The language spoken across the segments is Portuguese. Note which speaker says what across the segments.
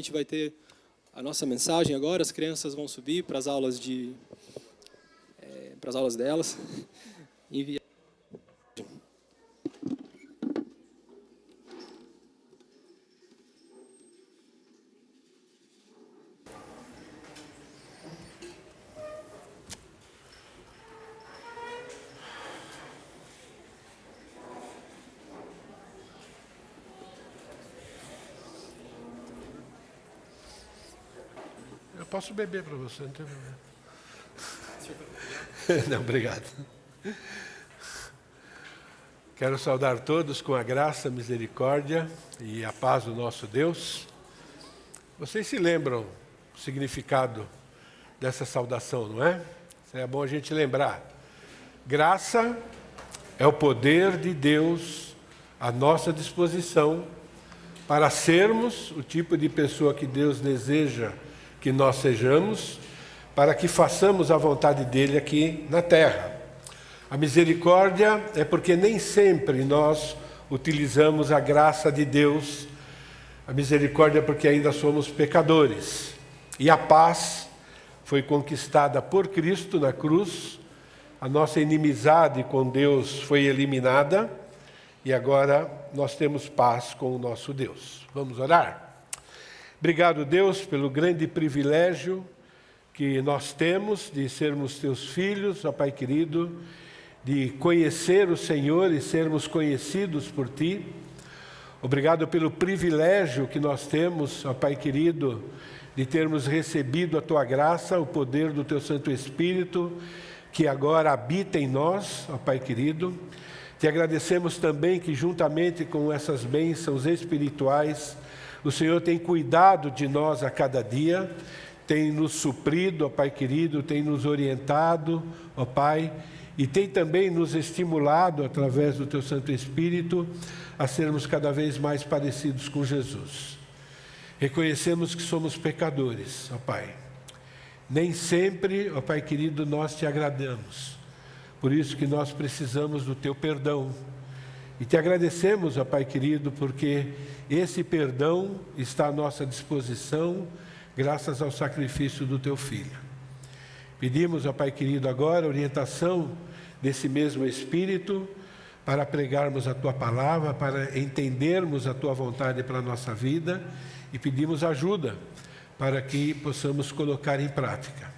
Speaker 1: gente vai ter a nossa mensagem agora. As crianças vão subir para as aulas para as aulas delas.
Speaker 2: Eu posso beber para você, não tem problema. Não, obrigado. Quero saudar todos com a graça, a misericórdia e a paz do nosso Deus. Vocês se lembram o significado dessa saudação, não é? É bom a gente lembrar. Graça é o poder de Deus à nossa disposição para sermos o tipo de pessoa que Deus deseja que nós sejamos, para que façamos a vontade dele aqui na terra. A misericórdia é porque nem sempre nós utilizamos a graça de Deus. A misericórdia é porque ainda somos pecadores. E a paz foi conquistada por Cristo na cruz. A nossa inimizade com Deus foi eliminada. E agora nós temos paz com o nosso Deus. Vamos orar? Obrigado, Deus, pelo grande privilégio que nós temos de sermos teus filhos, ó Pai querido, de conhecer o Senhor e sermos conhecidos por Ti. Obrigado pelo privilégio que nós temos, ó Pai querido, de termos recebido a Tua graça, o poder do Teu Santo Espírito, que agora habita em nós, ó Pai querido. Te agradecemos também que juntamente com essas bênçãos espirituais, o Senhor tem cuidado de nós a cada dia, tem nos suprido, ó Pai querido, tem nos orientado, ó Pai, e tem também nos estimulado, através do Teu Santo Espírito, a sermos cada vez mais parecidos com Jesus. Reconhecemos que somos pecadores, ó Pai. Nem sempre, ó Pai querido, nós Te agradamos. Por isso que nós precisamos do Teu perdão. E Te agradecemos, ó Pai querido, porque esse perdão está à nossa disposição, graças ao sacrifício do Teu Filho. Pedimos, ó Pai querido, agora a orientação desse mesmo Espírito para pregarmos a Tua palavra, para entendermos a Tua vontade para a nossa vida e pedimos ajuda para que possamos colocar em prática.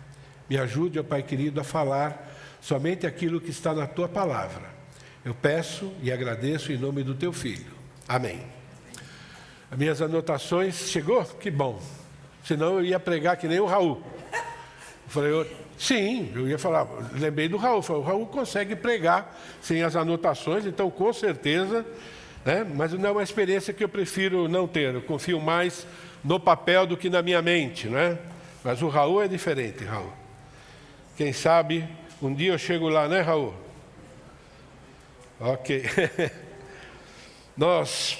Speaker 2: Me ajude, ó Pai querido, a falar somente aquilo que está na Tua palavra. Eu peço e agradeço em nome do Teu Filho. Amém. As minhas anotações, chegou? Que bom. Senão eu ia pregar que nem o Raul. Eu falei, sim, eu ia falar, lembrei do Raul. Falei, o Raul consegue pregar sem as anotações, então com certeza, né? Mas não é uma experiência que eu prefiro não ter. Eu confio mais no papel do que na minha mente, né? Mas o Raul é diferente, Raul. Quem sabe, um dia eu chego lá, né, Raul? Ok. Nós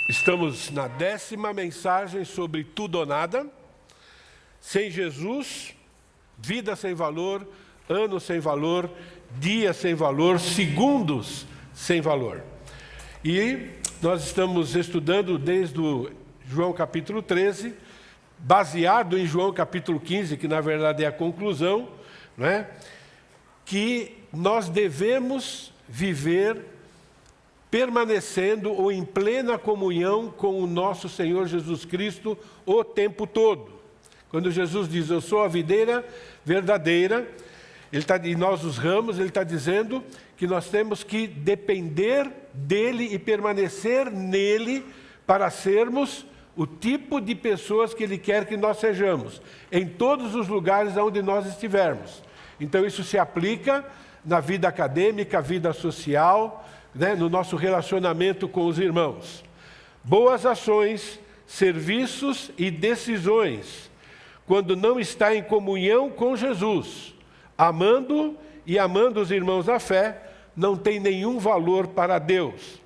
Speaker 2: estamos na 10ª mensagem sobre tudo ou nada. Sem Jesus, vida sem valor, ano sem valor, dia sem valor, segundos sem valor. E nós estamos estudando desde o João capítulo 13, baseado em João capítulo 15, que na verdade é a conclusão, né? Que nós devemos viver permanecendo ou em plena comunhão com o nosso Senhor Jesus Cristo o tempo todo. Quando Jesus diz, eu sou a videira verdadeira, e nós os ramos, Ele está dizendo que nós temos que depender dEle e permanecer nele para sermos o tipo de pessoas que Ele quer que nós sejamos, em todos os lugares onde nós estivermos. Então isso se aplica na vida acadêmica, vida social, né, no nosso relacionamento com os irmãos. Boas ações, serviços e decisões, quando não está em comunhão com Jesus, amando os irmãos na fé, não tem nenhum valor para Deus.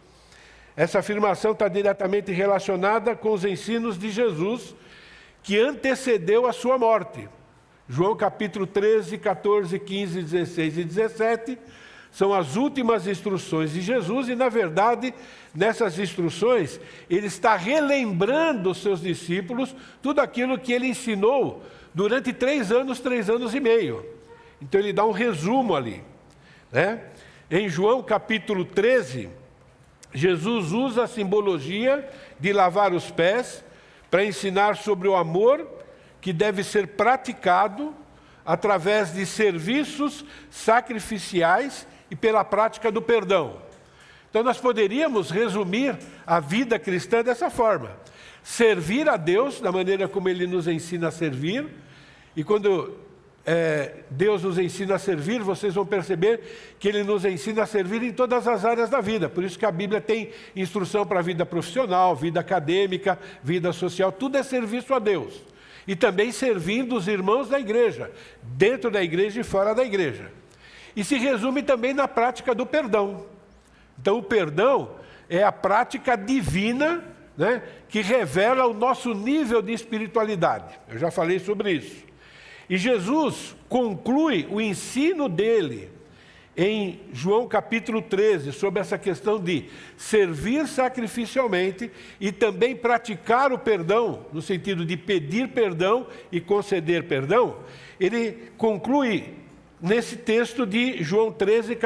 Speaker 2: Essa afirmação está diretamente relacionada com os ensinos de Jesus, que antecedeu a sua morte. João capítulo 13, 14, 15, 16 e 17, são as últimas instruções de Jesus e, na verdade, nessas instruções, ele está relembrando os seus discípulos tudo aquilo que ele ensinou durante 3 anos e meio. Então ele dá um resumo ali, né? Em João capítulo 13, Jesus usa a simbologia de lavar os pés para ensinar sobre o amor que deve ser praticado através de serviços sacrificiais e pela prática do perdão. Então nós poderíamos resumir a vida cristã dessa forma: servir a Deus da maneira como Ele nos ensina a servir, e quando Deus nos ensina a servir, vocês vão perceber que Ele nos ensina a servir em todas as áreas da vida. Por isso que a Bíblia tem instrução para a vida profissional, vida acadêmica, vida social, tudo é serviço a Deus. E também servindo os irmãos da igreja, dentro da igreja e fora da igreja. E se resume também na prática do perdão. Então o perdão é a prática divina, né, que revela o nosso nível de espiritualidade. Eu já falei sobre isso. E Jesus conclui o ensino dele em João capítulo 13, sobre essa questão de servir sacrificialmente e também praticar o perdão, no sentido de pedir perdão e conceder perdão. Ele conclui nesse texto de João 13,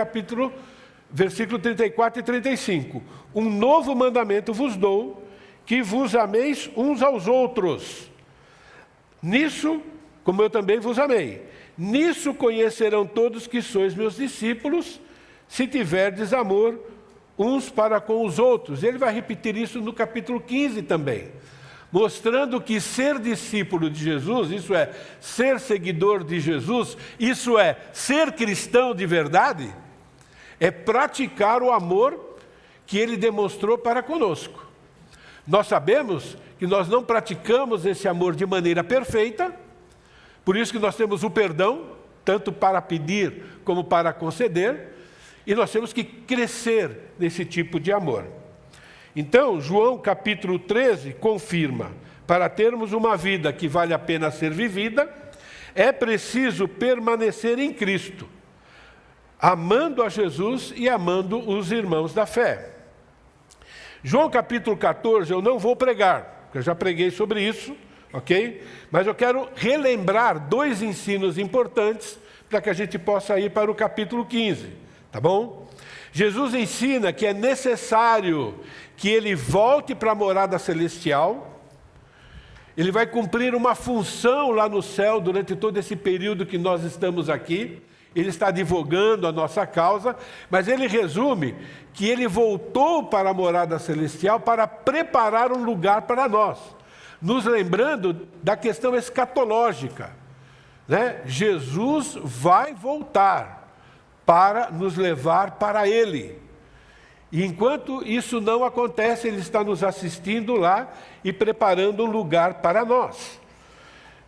Speaker 2: versículo 34 e 35. Um novo mandamento vos dou, que vos ameis uns aos outros. Nisso, como eu também vos amei. Nisso conhecerão todos que sois meus discípulos, se tiverdes amor uns para com os outros. Ele vai repetir isso no capítulo 15 também, mostrando que ser discípulo de Jesus, isso é, ser seguidor de Jesus, isso é, ser cristão de verdade, é praticar o amor que Ele demonstrou para conosco. Nós sabemos que nós não praticamos esse amor de maneira perfeita, por isso que nós temos o perdão, tanto para pedir como para conceder, e nós temos que crescer nesse tipo de amor. Então, João capítulo 13 confirma: para termos uma vida que vale a pena ser vivida, é preciso permanecer em Cristo, amando a Jesus e amando os irmãos da fé. João capítulo 14 eu não vou pregar, porque eu já preguei sobre isso, ok? Mas eu quero relembrar 2 ensinos importantes para que a gente possa ir para o capítulo 15, tá bom? Jesus ensina que é necessário que Ele volte para a morada celestial. Ele vai cumprir uma função lá no céu durante todo esse período que nós estamos aqui. Ele está advogando a nossa causa, mas ele resume que Ele voltou para a morada celestial para preparar um lugar para nós, nos lembrando da questão escatológica, né? Jesus vai voltar para nos levar para Ele. E enquanto isso não acontece, Ele está nos assistindo lá e preparando um lugar para nós.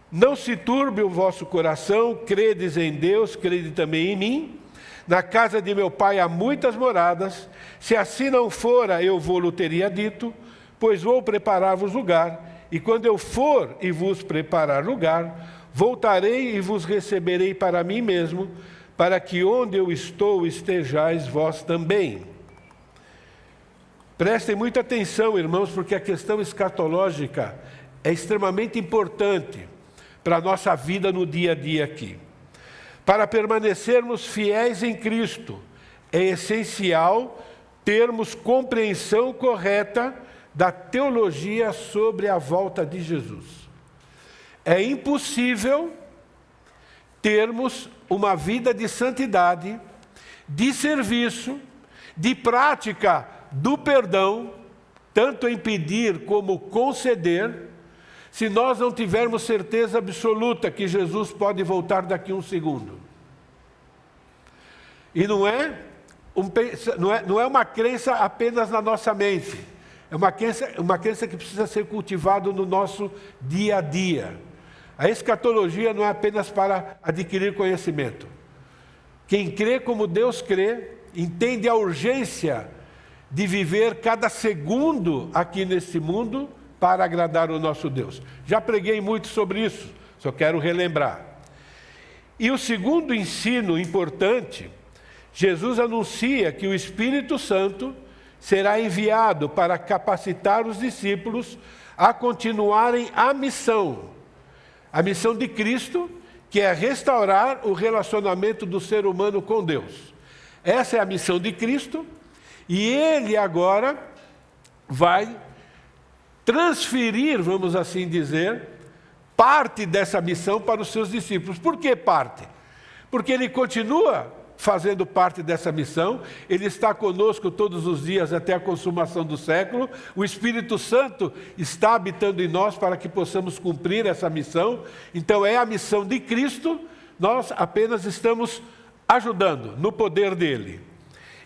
Speaker 2: Não se turbe o vosso coração, credes em Deus, crede também em mim. Na casa de meu Pai há muitas moradas, se assim não fora, eu vou-lo teria dito, pois vou preparar-vos lugar, e quando eu for e vos preparar lugar, voltarei e vos receberei para mim mesmo, para que onde eu estou estejais vós também. Prestem muita atenção, irmãos, porque a questão escatológica é extremamente importante para a nossa vida no dia a dia aqui. Para permanecermos fiéis em Cristo, é essencial termos compreensão correta da teologia sobre a volta de Jesus. É impossível termos uma vida de santidade, de serviço, de prática do perdão, tanto em pedir como conceder, se nós não tivermos certeza absoluta que Jesus pode voltar daqui a um segundo. E não é uma crença apenas na nossa mente, é uma crença que precisa ser cultivada no nosso dia a dia. A escatologia não é apenas para adquirir conhecimento. Quem crê como Deus crê, entende a urgência de viver cada segundo aqui nesse mundo para agradar o nosso Deus. Já preguei muito sobre isso, só quero relembrar. E o segundo ensino importante, Jesus anuncia que o Espírito Santo será enviado para capacitar os discípulos a continuarem a missão de Cristo, que é restaurar o relacionamento do ser humano com Deus. Essa é a missão de Cristo, e Ele agora vai transferir, vamos assim dizer, parte dessa missão para os seus discípulos. Por que parte? Porque Ele continua fazendo parte dessa missão, Ele está conosco todos os dias até a consumação do século, o Espírito Santo está habitando em nós para que possamos cumprir essa missão. Então é a missão de Cristo, nós apenas estamos ajudando no poder dEle.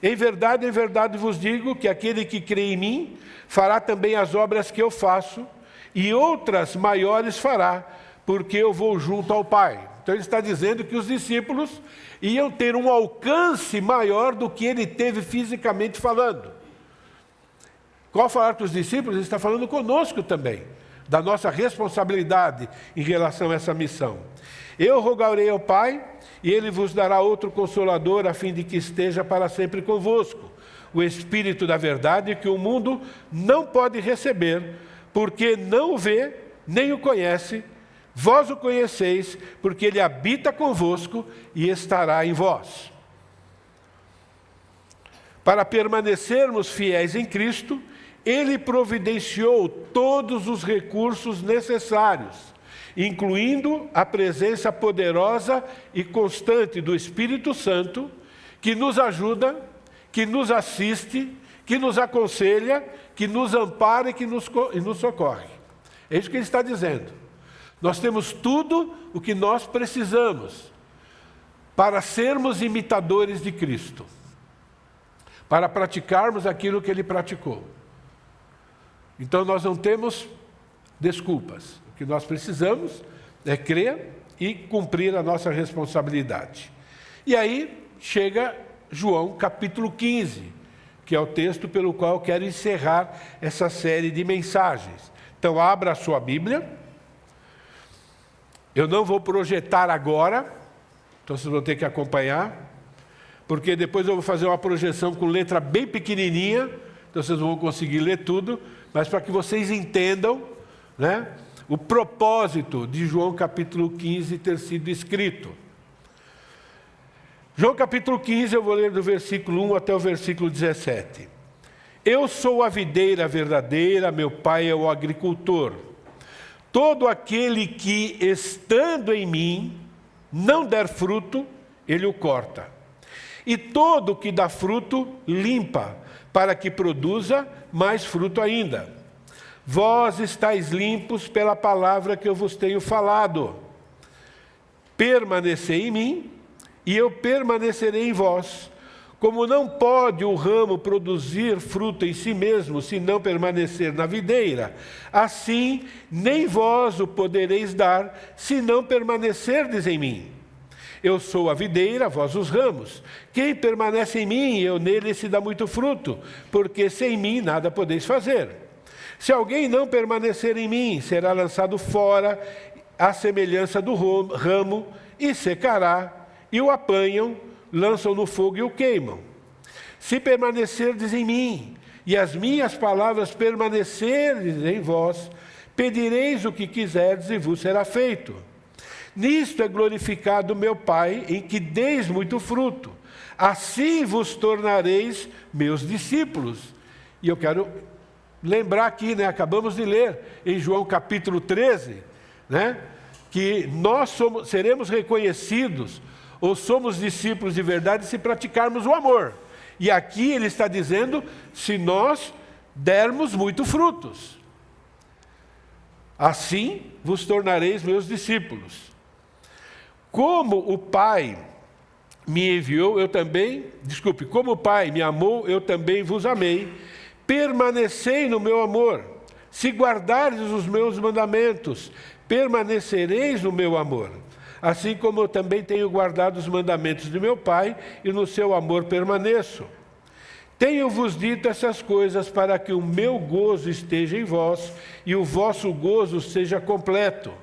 Speaker 2: Em verdade vos digo que aquele que crê em mim, fará também as obras que eu faço, e outras maiores fará, porque eu vou junto ao Pai. Então ele está dizendo que os discípulos iam ter um alcance maior do que ele teve fisicamente falando. Qual falar com os discípulos? Ele está falando conosco também, da nossa responsabilidade em relação a essa missão. Eu rogarei ao Pai, e Ele vos dará outro Consolador, a fim de que esteja para sempre convosco, o Espírito da verdade, que o mundo não pode receber, porque não o vê, nem o conhece. Vós o conheceis, porque Ele habita convosco e estará em vós. Para permanecermos fiéis em Cristo, Ele providenciou todos os recursos necessários, incluindo a presença poderosa e constante do Espírito Santo, que nos ajuda, que nos assiste, que nos aconselha, que nos ampara e que nos socorre. É isso que ele está dizendo. Nós temos tudo o que nós precisamos para sermos imitadores de Cristo, para praticarmos aquilo que Ele praticou. Então nós não temos desculpas. O que nós precisamos é crer e cumprir a nossa responsabilidade. E aí chega João capítulo 15, que é o texto pelo qual eu quero encerrar essa série de mensagens. Então abra a sua Bíblia. Eu não vou projetar agora, então vocês vão ter que acompanhar, porque depois eu vou fazer uma projeção com letra bem pequenininha, então vocês vão conseguir ler tudo, mas para que vocês entendam, né, o propósito de João capítulo 15 ter sido escrito. João capítulo 15, eu vou ler do versículo 1 até o versículo 17. Eu sou a videira verdadeira, meu pai é o agricultor. Todo aquele que, estando em mim, não der fruto, ele o corta. E todo que dá fruto, limpa, para que produza mais fruto ainda. Vós estáis limpos pela palavra que eu vos tenho falado. Permanecei em mim, e eu permanecerei em vós. Como não pode o ramo produzir fruto em si mesmo, se não permanecer na videira, assim nem vós o podereis dar, se não permanecerdes em mim. Eu sou a videira, vós os ramos. Quem permanece em mim, eu nele, se dá muito fruto, porque sem mim nada podeis fazer. Se alguém não permanecer em mim, será lançado fora, à semelhança do ramo, e secará, e o apanham, lançam no fogo e o queimam. Se permanecerdes em mim, e as minhas palavras permanecerdes em vós, pedireis o que quiserdes e vos será feito. Nisto é glorificado meu Pai, em que deis muito fruto. Assim vos tornareis meus discípulos. E eu quero lembrar aqui, acabamos de ler em João capítulo 13, que nós seremos reconhecidos ou somos discípulos de verdade se praticarmos o amor. E aqui ele está dizendo, se nós dermos muito frutos. Assim vos tornareis meus discípulos. Como o Pai me enviou, como o Pai me amou, eu também vos amei. Permanecei no meu amor. Se guardardes os meus mandamentos, permanecereis no meu amor. Assim como eu também tenho guardado os mandamentos de meu Pai, e no seu amor permaneço. Tenho-vos dito essas coisas para que o meu gozo esteja em vós, e o vosso gozo seja completo.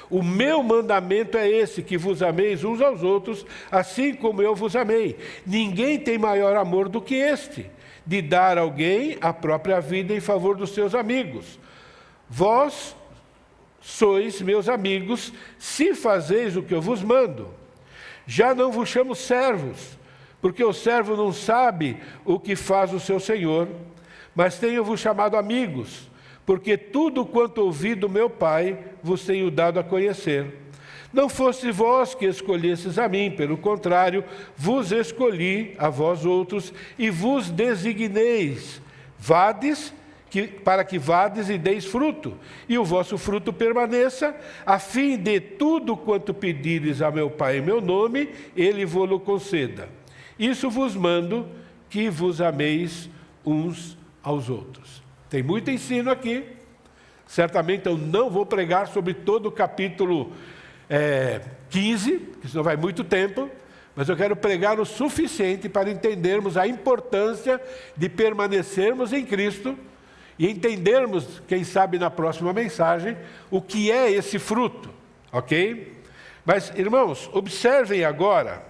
Speaker 2: O meu mandamento é esse, que vos ameis uns aos outros, assim como eu vos amei. Ninguém tem maior amor do que este, de dar a alguém a própria vida em favor dos seus amigos. Vós sois meus amigos, se fazeis o que eu vos mando. Já não vos chamo servos, porque o servo não sabe o que faz o seu senhor, mas tenho-vos chamado amigos, porque tudo quanto ouvi do meu Pai vos tenho dado a conhecer. Não fosse vós que escolhesses a mim, pelo contrário, vos escolhi a vós outros e vos designeis, para que vades e deis fruto, e o vosso fruto permaneça, a fim de tudo quanto pedires a meu Pai em meu nome, Ele vos-lo conceda. Isso vos mando, que vos ameis uns aos outros. Tem muito ensino aqui. Certamente eu não vou pregar sobre todo o capítulo 15, que senão vai muito tempo, mas eu quero pregar o suficiente para entendermos a importância de permanecermos em Cristo e entendermos, quem sabe na próxima mensagem, o que é esse fruto, ok? Mas, irmãos, observem agora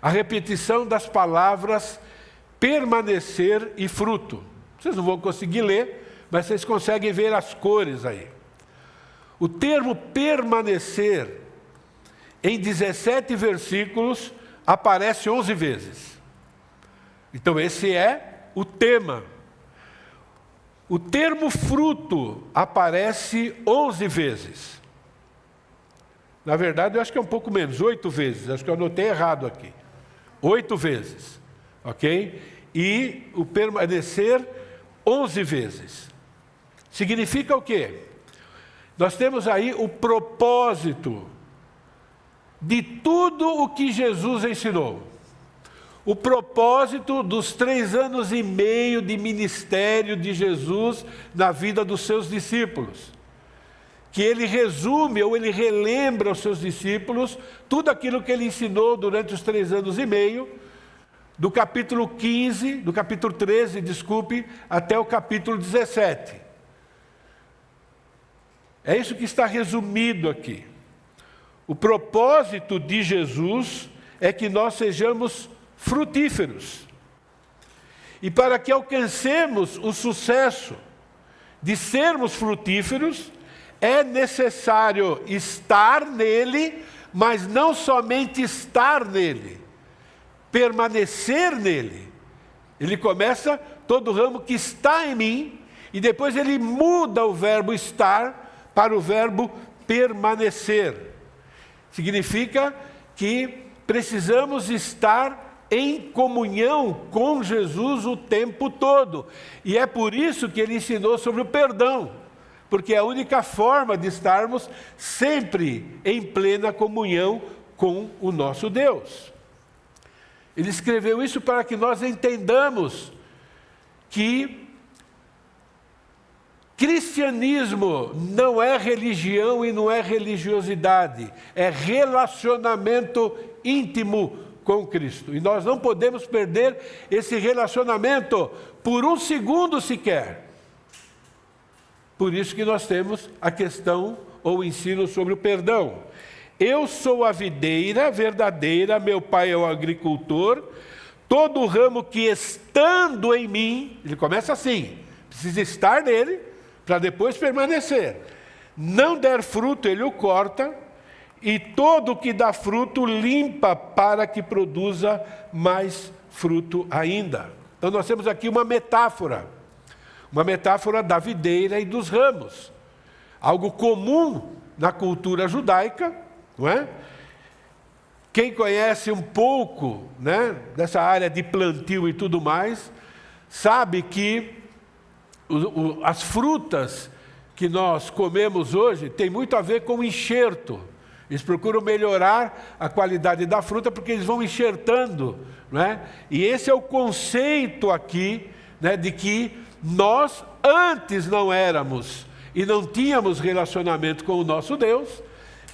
Speaker 2: a repetição das palavras permanecer e fruto. Vocês não vão conseguir ler, mas vocês conseguem ver as cores aí. O termo permanecer, em 17 versículos, aparece 11 vezes. Então esse é o tema. O termo fruto aparece 11 vezes. Na verdade, eu acho que é um pouco menos, 8 vezes. Acho que eu anotei errado aqui. 8 vezes, ok? E o permanecer 11 vezes. Significa o quê? Nós temos aí o propósito de tudo o que Jesus ensinou. O propósito dos 3 anos e meio de ministério de Jesus na vida dos seus discípulos. Que ele resume ou ele relembra aos seus discípulos tudo aquilo que ele ensinou durante os 3 anos e meio, do capítulo 13, até o capítulo 17. É isso que está resumido aqui. O propósito de Jesus é que nós sejamos frutíferos. E para que alcancemos o sucesso de sermos frutíferos, é necessário estar nele, mas não somente estar nele, permanecer nele. Ele começa todo ramo que está em mim, e depois ele muda o verbo estar para o verbo permanecer. Significa que precisamos estar em comunhão com Jesus o tempo todo. E é por isso que ele ensinou sobre o perdão, porque é a única forma de estarmos sempre em plena comunhão com o nosso Deus. Ele escreveu isso para que nós entendamos que cristianismo não é religião e não é religiosidade, é relacionamento íntimo com Cristo. E nós não podemos perder esse relacionamento por um segundo sequer. Por isso que nós temos a questão ou o ensino sobre o perdão. Eu sou a videira verdadeira, meu pai é o agricultor, todo ramo que estando em mim, ele começa assim, precisa estar nele para depois permanecer. Não der fruto, ele o corta, e todo que dá fruto limpa para que produza mais fruto ainda. Então nós temos aqui uma metáfora da videira e dos ramos. Algo comum na cultura judaica, não é? Quem conhece um pouco, né, dessa área de plantio e tudo mais, sabe que as frutas que nós comemos hoje tem muito a ver com enxerto. Eles procuram melhorar a qualidade da fruta porque eles vão enxertando, né? E esse é o conceito aqui, né, de que nós antes não éramos e não tínhamos relacionamento com o nosso Deus,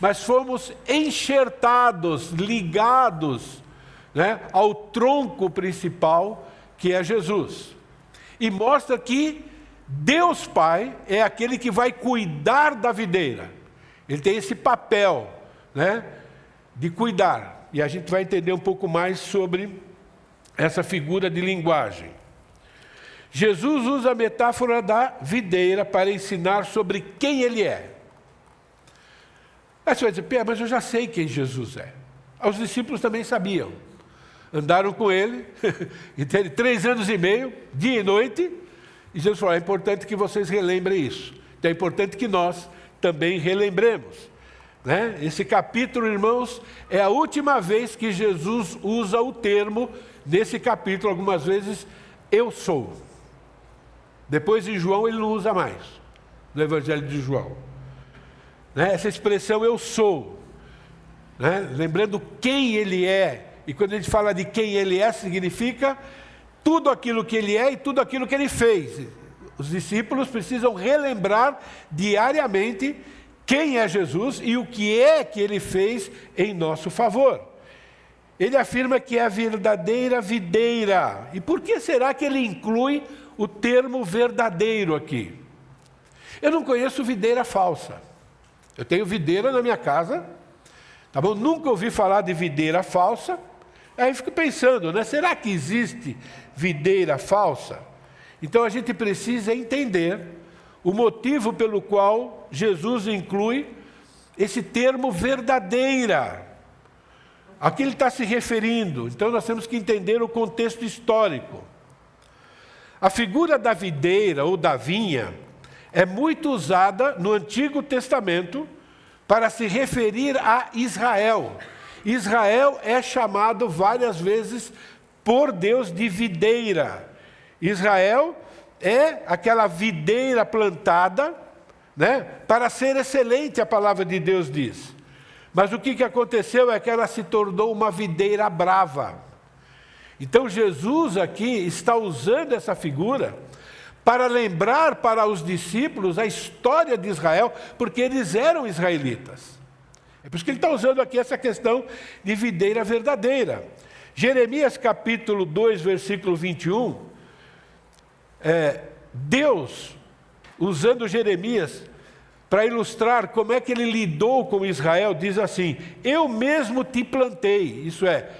Speaker 2: mas fomos enxertados, ligados, né, ao tronco principal, que é Jesus. E mostra que Deus Pai é aquele que vai cuidar da videira. Ele tem esse papel, né, de cuidar. E a gente vai entender um pouco mais sobre essa figura de linguagem. Jesus usa a metáfora da videira para ensinar sobre quem ele é. Aí você vai dizer, mas eu já sei quem Jesus é. Os discípulos também sabiam. Andaram com ele, 3 anos e meio, dia e noite, e Jesus falou, é importante que vocês relembrem isso. Então é importante que nós também relembremos. Né? Esse capítulo, irmãos, é a última vez que Jesus usa o termo, nesse capítulo, algumas vezes, eu sou. Depois em João ele não usa mais, no Evangelho de João. Né? Essa expressão eu sou, né? Lembrando quem ele é, e quando a gente fala de quem ele é, significa tudo aquilo que ele é e tudo aquilo que ele fez. Os discípulos precisam relembrar diariamente quem é Jesus e o que é que ele fez em nosso favor. Ele afirma que é a verdadeira videira. E por que será que ele inclui o termo verdadeiro aqui? Eu não conheço videira falsa. Eu tenho videira na minha casa, tá bom? Nunca ouvi falar de videira falsa. Aí eu fico pensando, né? Será que existe videira falsa? Então a gente precisa entender o motivo pelo qual Jesus inclui esse termo verdadeira. A que ele está se referindo? Então nós temos que entender o contexto histórico. A figura da videira ou da vinha é muito usada no Antigo Testamento para se referir a Israel. Israel é chamado várias vezes por Deus de videira. Israel é aquela videira plantada, né, para ser excelente, a palavra de Deus diz. Mas o que aconteceu é que ela se tornou uma videira brava. Então Jesus aqui está usando essa figura para lembrar para os discípulos a história de Israel, porque eles eram israelitas. É por isso que ele está usando aqui essa questão de videira verdadeira. Jeremias capítulo 2, versículo 21, Deus, usando Jeremias para ilustrar como é que ele lidou com Israel, diz assim, eu mesmo te plantei. Isso é,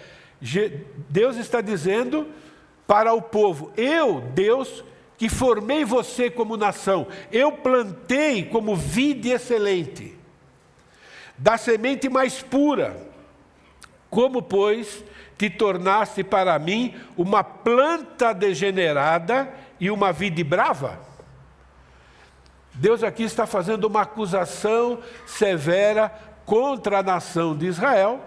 Speaker 2: Deus está dizendo para o povo, eu, Deus, que formei você como nação, eu plantei como vide excelente, da semente mais pura, como, pois, te tornaste para mim uma planta degenerada e uma vide brava? Deus aqui está fazendo uma acusação severa contra a nação de Israel,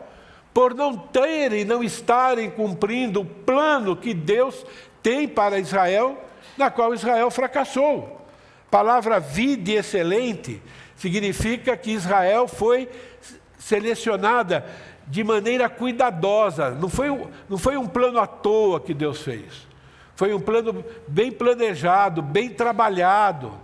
Speaker 2: por não terem, não estarem cumprindo o plano que Deus tem para Israel, na qual Israel fracassou. A palavra vide excelente significa que Israel foi selecionada de maneira cuidadosa. Não foi um plano à toa que Deus fez. Foi um plano bem planejado, bem trabalhado,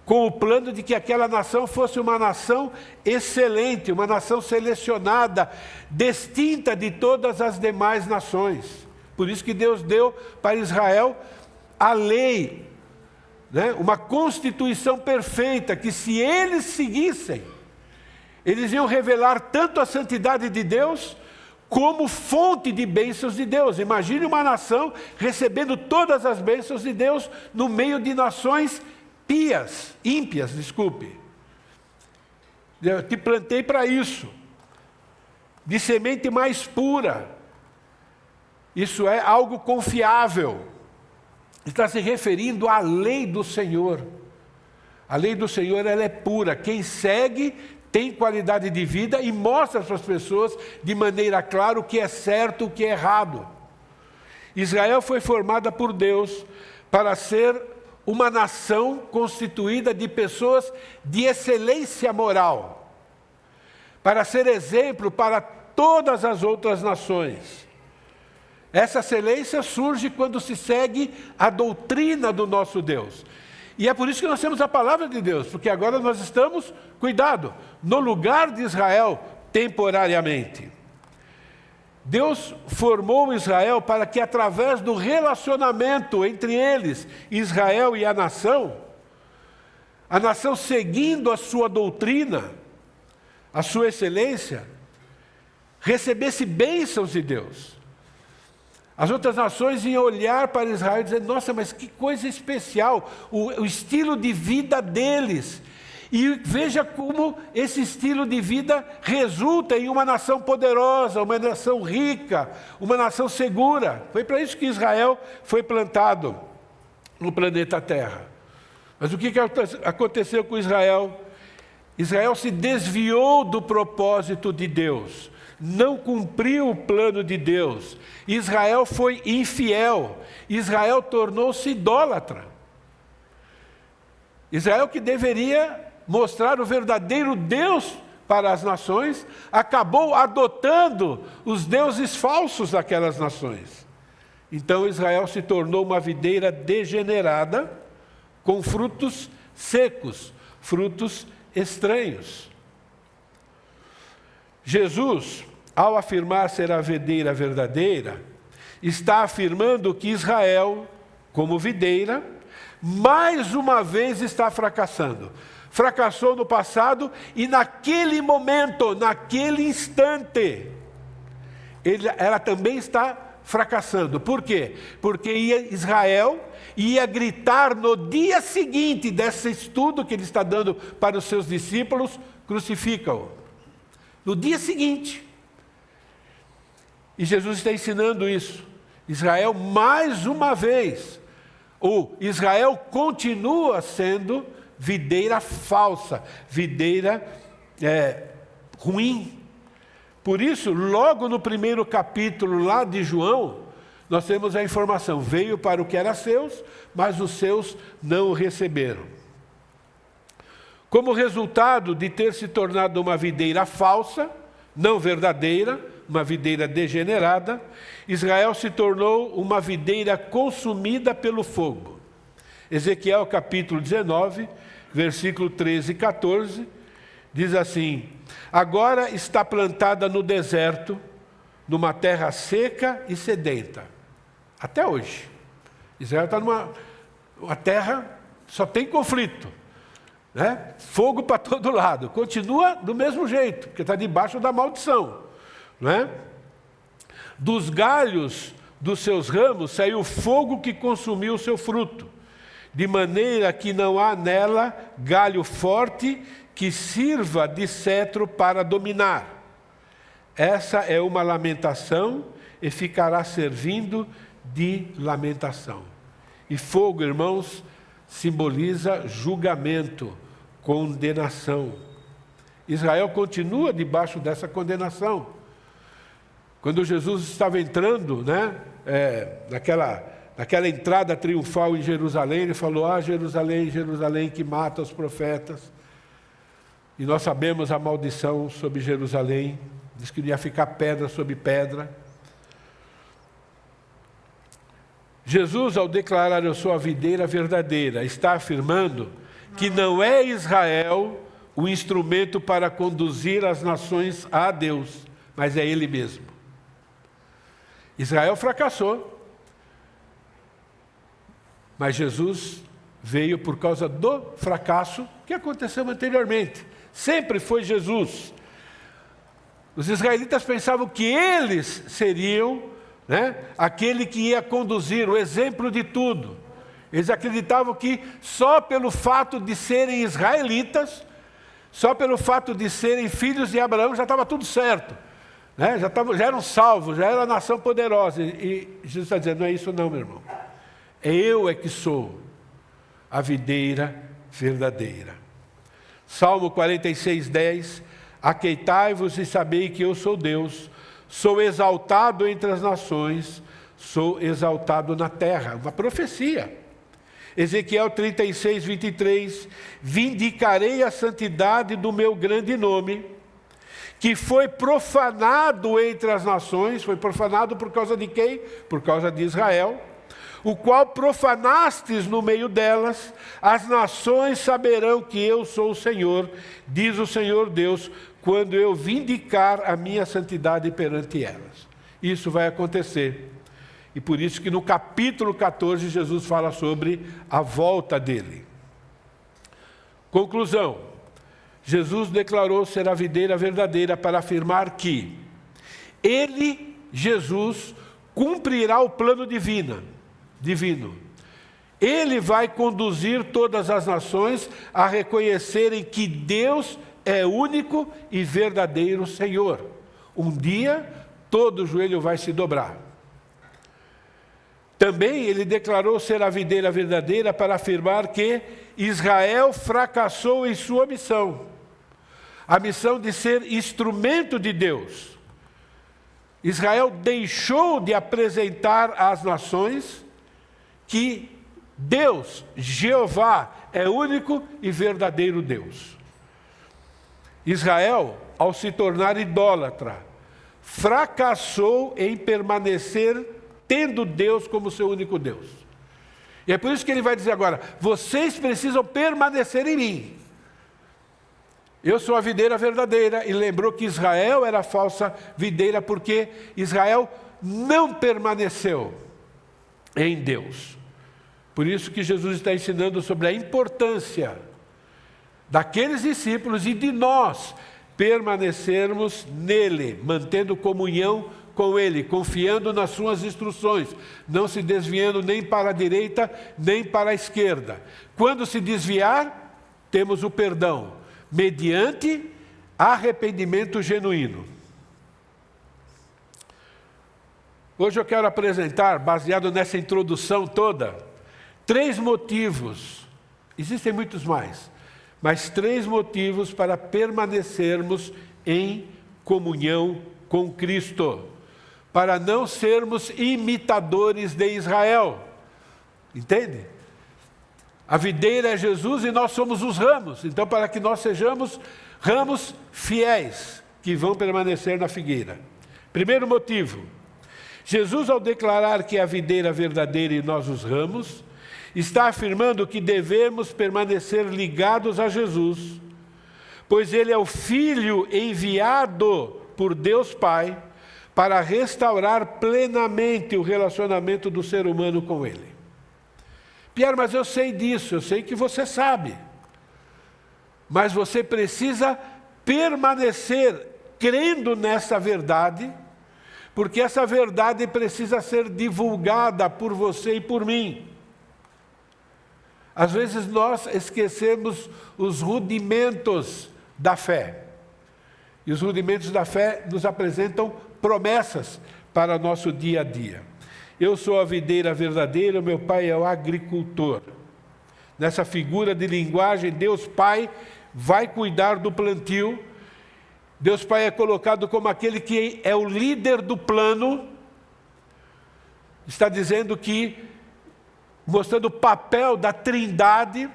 Speaker 2: com o plano de que aquela nação fosse uma nação excelente, uma nação selecionada, distinta de todas as demais nações. Por isso que Deus deu para Israel a lei, né? Uma constituição perfeita, que se eles seguissem, eles iam revelar tanto a santidade de Deus, como fonte de bênçãos de Deus. Imagine uma nação recebendo todas as bênçãos de Deus no meio de nações ímpias, desculpe. Eu te plantei para isso, de semente mais pura. Isso é algo confiável. Está se referindo à lei do Senhor. A lei do Senhor, ela é pura. Quem segue tem qualidade de vida e mostra para as pessoas de maneira clara o que é certo, o que é errado. Israel foi formada por Deus para ser uma nação constituída de pessoas de excelência moral, para ser exemplo para todas as outras nações. Essa excelência surge quando se segue a doutrina do nosso Deus. E é por isso que nós temos a palavra de Deus, porque agora nós estamos, cuidado, no lugar de Israel temporariamente. Deus formou Israel para que, através do relacionamento entre eles, Israel e a nação seguindo a sua doutrina, a sua excelência, recebesse bênçãos de Deus. As outras nações iam olhar para Israel e dizer, nossa, mas que coisa especial, o estilo de vida deles. E veja como esse estilo de vida resulta em uma nação poderosa, uma nação rica, uma nação segura. Foi para isso que Israel foi plantado no planeta Terra. Mas o que aconteceu com Israel? Israel se desviou do propósito de Deus, não cumpriu o plano de Deus. Israel foi infiel, Israel tornou-se idólatra. Israel, que deveria mostrar o verdadeiro Deus para as nações, acabou adotando os deuses falsos daquelas nações. Então Israel se tornou uma videira degenerada, com frutos secos, frutos estranhos. Jesus, ao afirmar ser a videira verdadeira, está afirmando que Israel, como videira, mais uma vez está fracassando. Fracassou no passado e naquele momento, naquele instante, ela também está fracassando. Por quê? Porque Israel ia gritar no dia seguinte desse estudo que ele está dando para os seus discípulos, crucifica-o. No dia seguinte. E Jesus está ensinando isso. Israel, mais uma vez, Israel continua sendo videira falsa, videira ruim. Por isso, logo no primeiro capítulo lá de João, nós temos a informação, veio para o que era seus, mas os seus não o receberam. Como resultado de ter se tornado uma videira falsa, não verdadeira, uma videira degenerada, Israel se tornou uma videira consumida pelo fogo. Ezequiel capítulo 19, versículo 13 e 14, diz assim: agora está plantada no deserto, numa terra seca e sedenta. Até hoje. Israel está numa terra, só tem conflito. Né? Fogo para todo lado. Continua do mesmo jeito, porque está debaixo da maldição. Né? Dos galhos dos seus ramos saiu fogo que consumiu o seu fruto, de maneira que não há nela galho forte que sirva de cetro para dominar. Essa é uma lamentação e ficará servindo de lamentação. E fogo, irmãos, simboliza julgamento, condenação. Israel continua debaixo dessa condenação. Quando Jesus estava entrando, né, naquela entrada triunfal em Jerusalém, ele falou: ah, Jerusalém, Jerusalém, que mata os profetas. E nós sabemos a maldição sobre Jerusalém, diz que ia ficar pedra sobre pedra. Jesus, ao declarar eu sou a videira verdadeira, está afirmando que não é Israel o instrumento para conduzir as nações a Deus, mas é Ele mesmo. Israel fracassou, mas Jesus veio por causa do fracasso que aconteceu anteriormente. Sempre foi Jesus. Os israelitas pensavam que eles seriam, né, aquele que ia conduzir, o exemplo de tudo. Eles acreditavam que só pelo fato de serem israelitas, só pelo fato de serem filhos de Abraão, já estava tudo certo. Né? Já eram salvos, já era uma nação poderosa. E Jesus está dizendo, não é isso não, meu irmão. Eu é que sou a videira verdadeira. Salmo 46, 10. Aqueitai-vos e sabei que eu sou Deus, sou exaltado entre as nações, sou exaltado na terra. Uma profecia. Ezequiel 36, 23. Vindicarei a santidade do meu grande nome, que foi profanado entre as nações. Foi profanado por causa de quem? Por causa de Israel. O qual profanastes no meio delas, as nações saberão que eu sou o Senhor, diz o Senhor Deus, quando eu vindicar a minha santidade perante elas. Isso vai acontecer. E por isso que no capítulo 14, Jesus fala sobre a volta dele. Conclusão. Jesus declarou ser a videira verdadeira para afirmar que ele, Jesus, cumprirá o plano divino. Ele vai conduzir todas as nações a reconhecerem que Deus é único e verdadeiro Senhor. Um dia, todo joelho vai se dobrar. Também ele declarou ser a videira verdadeira para afirmar que Israel fracassou em sua missão. A missão de ser instrumento de Deus. Israel deixou de apresentar às nações que Deus, Jeová, é único e verdadeiro Deus. Israel, ao se tornar idólatra, fracassou em permanecer tendo Deus como seu único Deus. E é por isso que ele vai dizer agora, vocês precisam permanecer em mim. Eu sou a videira verdadeira, e lembrou que Israel era a falsa videira, porque Israel não permaneceu em Deus. Por isso que Jesus está ensinando sobre a importância daqueles discípulos e de nós permanecermos nele, mantendo comunhão com ele, confiando nas suas instruções, não se desviando nem para a direita, nem para a esquerda. Quando se desviar, temos o perdão, mediante arrependimento genuíno. Hoje eu quero apresentar, baseado nessa introdução toda, 3 motivos, existem muitos mais, mas 3 motivos para permanecermos em comunhão com Cristo, para não sermos imitadores de Israel. Entende? A videira é Jesus e nós somos os ramos. Então, para que nós sejamos ramos fiéis, que vão permanecer na figueira. Primeiro motivo, Jesus, ao declarar que é a videira verdadeira e nós os ramos, está afirmando que devemos permanecer ligados a Jesus, pois ele é o Filho enviado por Deus Pai para restaurar plenamente o relacionamento do ser humano com ele. Pierre, mas eu sei disso, eu sei que você sabe. Mas você precisa permanecer crendo nessa verdade, porque essa verdade precisa ser divulgada por você e por mim. Às vezes nós esquecemos os rudimentos da fé. E os rudimentos da fé nos apresentam promessas para nosso dia a dia. Eu sou a videira verdadeira, meu pai é o agricultor. Nessa figura de linguagem, Deus Pai vai cuidar do plantio. Deus Pai é colocado como aquele que é o líder do plano. Está dizendo que, mostrando o papel da Trindade,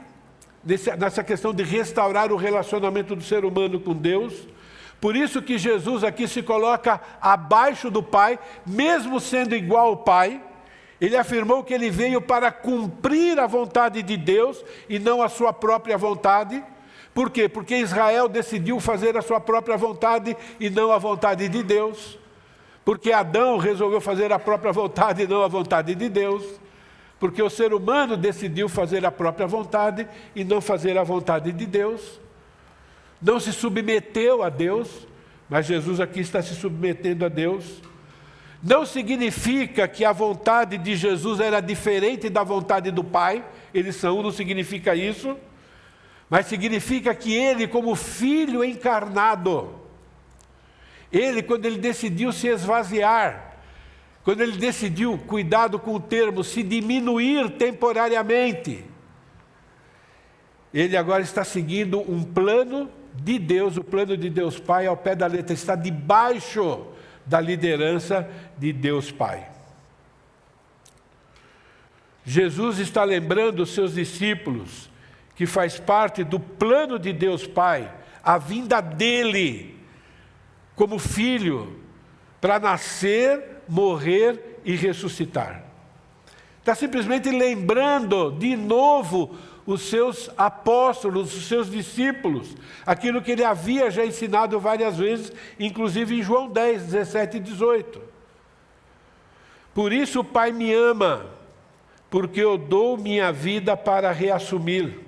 Speaker 2: nessa questão de restaurar o relacionamento do ser humano com Deus. Por isso que Jesus aqui se coloca abaixo do Pai, mesmo sendo igual ao Pai. Ele afirmou que ele veio para cumprir a vontade de Deus e não a sua própria vontade. Por quê? Porque Israel decidiu fazer a sua própria vontade e não a vontade de Deus. Porque Adão resolveu fazer a própria vontade e não a vontade de Deus. Porque o ser humano decidiu fazer a própria vontade e não fazer a vontade de Deus. Não se submeteu a Deus, mas Jesus aqui está se submetendo a Deus. Não significa que a vontade de Jesus era diferente da vontade do Pai, eles são um, não significa isso, mas significa que ele, como filho encarnado, ele, quando ele decidiu se esvaziar, quando ele decidiu, cuidado com o termo, se diminuir temporariamente, ele agora está seguindo um plano de Deus, o plano de Deus Pai ao pé da letra, está debaixo da liderança de Deus Pai. Jesus está lembrando os seus discípulos que faz parte do plano de Deus Pai, a vinda dele como filho, para nascer, morrer e ressuscitar. Está simplesmente lembrando de novo os seus apóstolos, os seus discípulos, aquilo que ele havia já ensinado várias vezes, inclusive em João 10, 17 e 18. Por isso o Pai me ama, porque eu dou minha vida para reassumir.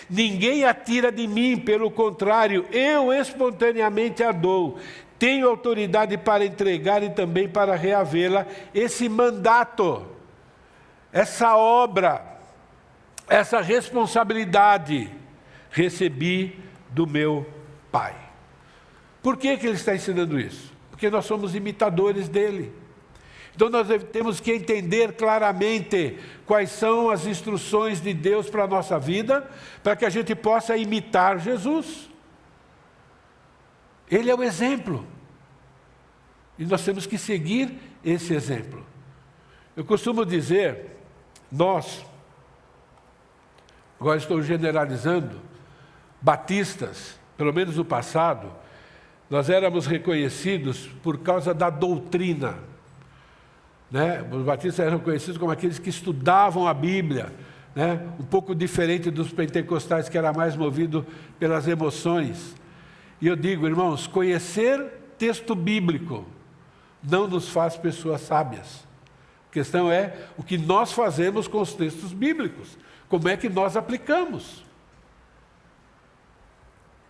Speaker 2: Ninguém a tira de mim, pelo contrário, eu espontaneamente a dou. Tenho autoridade para entregar e também para reavê-la. Esse mandato, essa obra, essa responsabilidade, recebi do meu Pai. Por que ele está ensinando isso? Porque nós somos imitadores dele. Então nós temos que entender claramente quais são as instruções de Deus para a nossa vida, para que a gente possa imitar Jesus. Ele é o exemplo. E nós temos que seguir esse exemplo. Eu costumo dizer, agora estou generalizando, batistas, pelo menos no passado, nós éramos reconhecidos por causa da doutrina. Os batistas eram conhecidos como aqueles que estudavam a Bíblia, um pouco diferente dos pentecostais, que era mais movido pelas emoções. E eu digo, irmãos, conhecer texto bíblico não nos faz pessoas sábias. A questão é o que nós fazemos com os textos bíblicos, como é que nós aplicamos.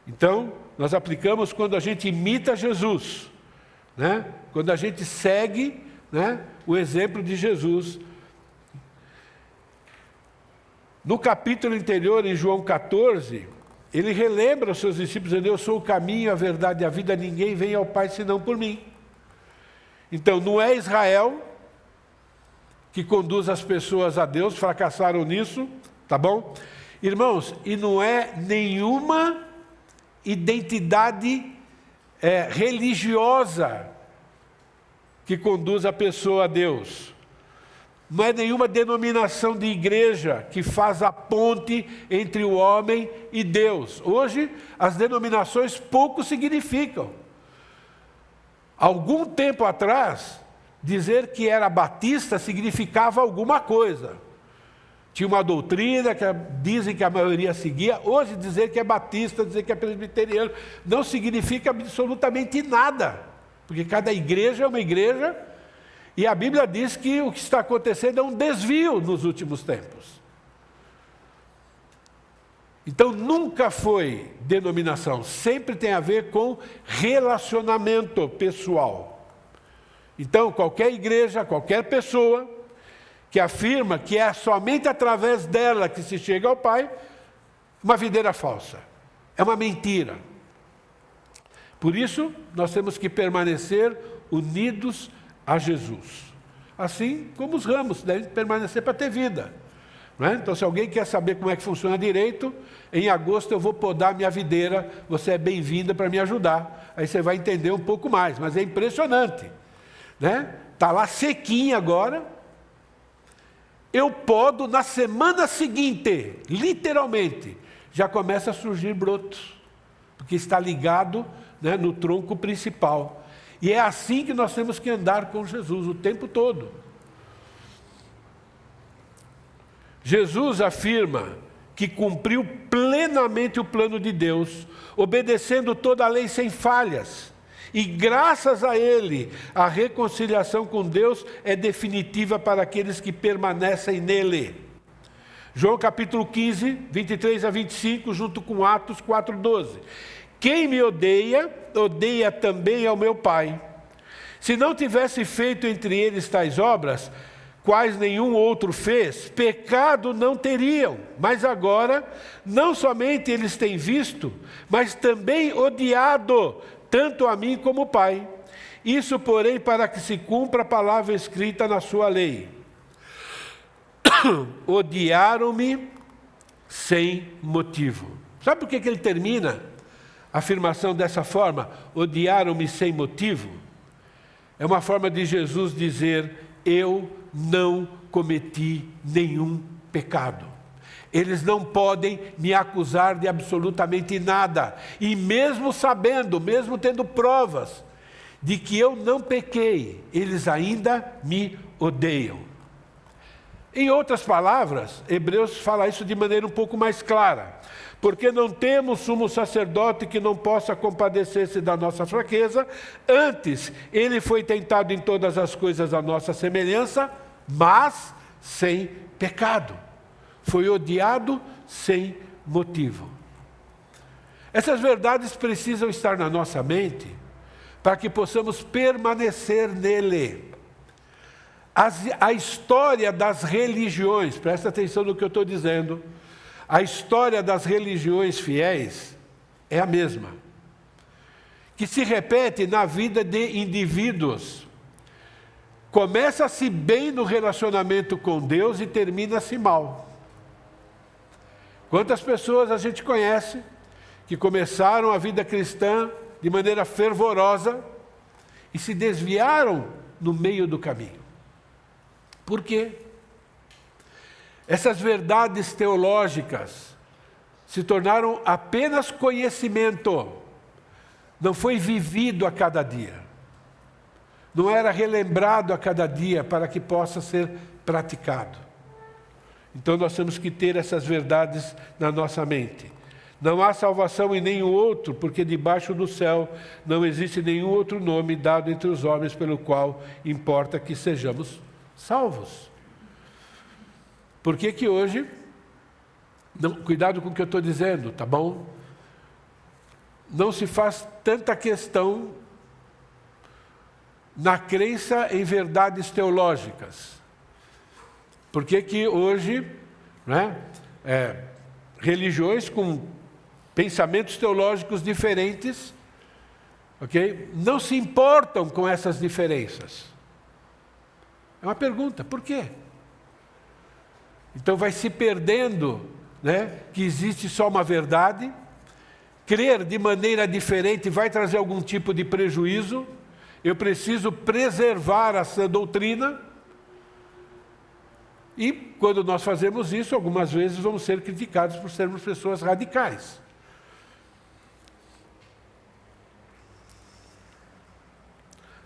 Speaker 2: Então, nós aplicamos quando a gente imita Jesus, quando a gente segue o exemplo de Jesus. No capítulo anterior, em João 14, ele relembra aos seus discípulos, dizendo, eu sou o caminho, a verdade e a vida, ninguém vem ao Pai senão por mim. Então, não é Israel que conduz as pessoas a Deus, fracassaram nisso, tá bom? Irmãos, e não é nenhuma identidade religiosa que conduz a pessoa a Deus. Não é nenhuma denominação de igreja que faz a ponte entre o homem e Deus. Hoje, as denominações pouco significam. Algum tempo atrás, dizer que era batista significava alguma coisa. Tinha uma doutrina que dizem que a maioria seguia. Hoje, dizer que é batista, dizer que é presbiteriano, não significa absolutamente nada. Porque cada igreja é uma igreja, e a Bíblia diz que o que está acontecendo é um desvio nos últimos tempos. Então, nunca foi denominação, sempre tem a ver com relacionamento pessoal. Então, qualquer igreja, qualquer pessoa que afirma que é somente através dela que se chega ao Pai, uma videira falsa, é uma mentira. Por isso, nós temos que permanecer unidos a Jesus. Assim como os ramos devem permanecer para ter vida. Então, se alguém quer saber como é que funciona direito, em agosto eu vou podar minha videira, você é bem-vinda para me ajudar. Aí você vai entender um pouco mais, mas é impressionante. Está lá sequinha agora, eu podo na semana seguinte, literalmente, já começa a surgir brotos, porque está ligado no tronco principal. E é assim que nós temos que andar com Jesus o tempo todo. Jesus afirma que cumpriu plenamente o plano de Deus, obedecendo toda a lei sem falhas. E graças a Ele, a reconciliação com Deus é definitiva para aqueles que permanecem nele. João capítulo 15, 23 a 25, junto com Atos 4:12. Quem me odeia, odeia também ao meu Pai. Se não tivesse feito entre eles tais obras, quais nenhum outro fez, pecado não teriam. Mas agora, não somente eles têm visto, mas também odiado, tanto a mim como o Pai. Isso, porém, para que se cumpra a palavra escrita na sua lei. Odiaram-me sem motivo. Sabe por que ele termina a afirmação dessa forma? Odiaram-me sem motivo. É uma forma de Jesus dizer, eu não cometi nenhum pecado. Eles não podem me acusar de absolutamente nada. E mesmo sabendo, mesmo tendo provas de que eu não pequei, eles ainda me odeiam. Em outras palavras, Hebreus fala isso de maneira um pouco mais clara. Porque não temos sumo sacerdote que não possa compadecer-se da nossa fraqueza, antes ele foi tentado em todas as coisas à nossa semelhança, mas sem pecado. Foi odiado sem motivo. Essas verdades precisam estar na nossa mente para que possamos permanecer nele. A história das religiões, presta atenção no que eu estou dizendo, a história das religiões fiéis é a mesma, que se repete na vida de indivíduos. Começa-se bem no relacionamento com Deus e termina-se mal. Quantas pessoas a gente conhece que começaram a vida cristã de maneira fervorosa e se desviaram no meio do caminho? Por quê? Essas verdades teológicas se tornaram apenas conhecimento, não foi vivido a cada dia, não era relembrado a cada dia para que possa ser praticado. Então nós temos que ter essas verdades na nossa mente. Não há salvação em nenhum outro, porque debaixo do céu não existe nenhum outro nome dado entre os homens pelo qual importa que sejamos salvos. Por que que hoje, cuidado com o que eu estou dizendo, tá bom? Não se faz tanta questão na crença em verdades teológicas. Por que que hoje, né, religiões com pensamentos teológicos diferentes, ok, não se importam com essas diferenças? É uma pergunta, por quê? Então vai se perdendo, né, que existe só uma verdade, crer de maneira diferente vai trazer algum tipo de prejuízo, eu preciso preservar a sã doutrina, e quando nós fazemos isso, algumas vezes vamos ser criticados por sermos pessoas radicais.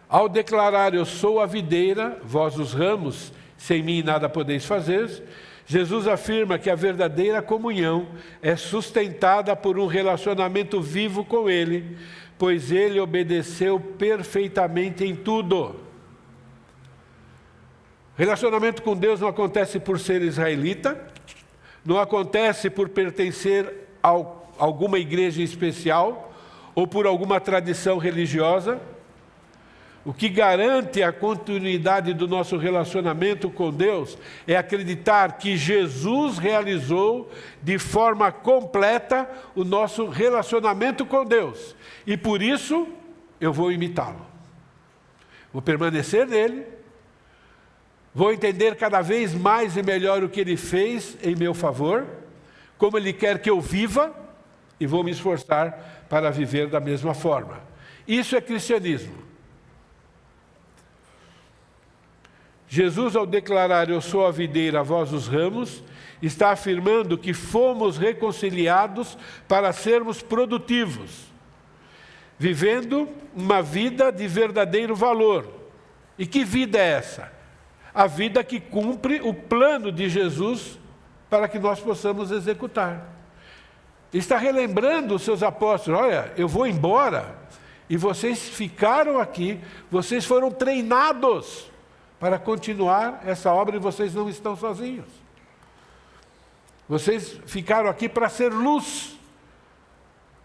Speaker 2: Ao declarar, eu sou a videira, vós os ramos, sem mim nada podeis fazer, Jesus afirma que a verdadeira comunhão é sustentada por um relacionamento vivo com Ele, pois Ele obedeceu perfeitamente em tudo. Relacionamento com Deus não acontece por ser israelita, não acontece por pertencer a alguma igreja especial ou por alguma tradição religiosa. O que garante a continuidade do nosso relacionamento com Deus é acreditar que Jesus realizou de forma completa o nosso relacionamento com Deus. E por isso eu vou imitá-lo. Vou permanecer nele, vou entender cada vez mais e melhor o que Ele fez em meu favor, como Ele quer que eu viva, e vou me esforçar para viver da mesma forma. Isso é cristianismo. Jesus, ao declarar, eu sou a videira, vós os ramos, está afirmando que fomos reconciliados para sermos produtivos, vivendo uma vida de verdadeiro valor. E que vida é essa? A vida que cumpre o plano de Jesus para que nós possamos executar. Está relembrando os seus apóstolos, olha, eu vou embora, e vocês ficaram aqui, vocês foram treinados para continuar essa obra e vocês não estão sozinhos. Vocês ficaram aqui para ser luz,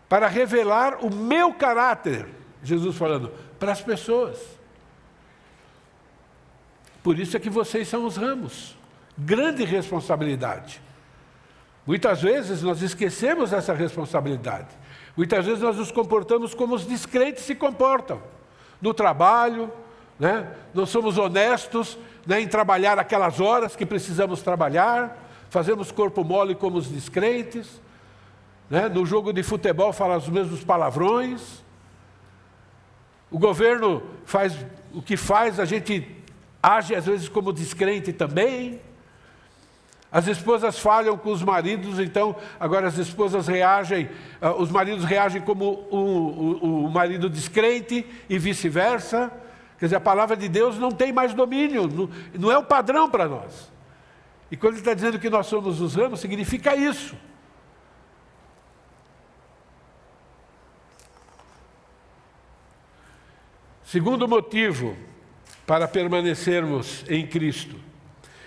Speaker 2: para revelar o meu caráter, Jesus falando, para as pessoas. Por isso é que vocês são os ramos. Grande responsabilidade. Muitas vezes nós esquecemos essa responsabilidade. Muitas vezes nós nos comportamos como os descrentes se comportam. No trabalho, né? Não somos honestos, né, em trabalhar aquelas horas que precisamos trabalhar, fazemos corpo mole como os descrentes, né? No jogo de futebol fala os mesmos palavrões, o governo faz o que faz, a gente age às vezes como descrente também, as esposas falham com os maridos, então agora as esposas reagem, os maridos reagem como o marido descrente e vice-versa. Quer dizer, a palavra de Deus não tem mais domínio, não é o padrão para nós. E quando ele está dizendo que nós somos os ramos, significa isso. Segundo motivo para permanecermos em Cristo.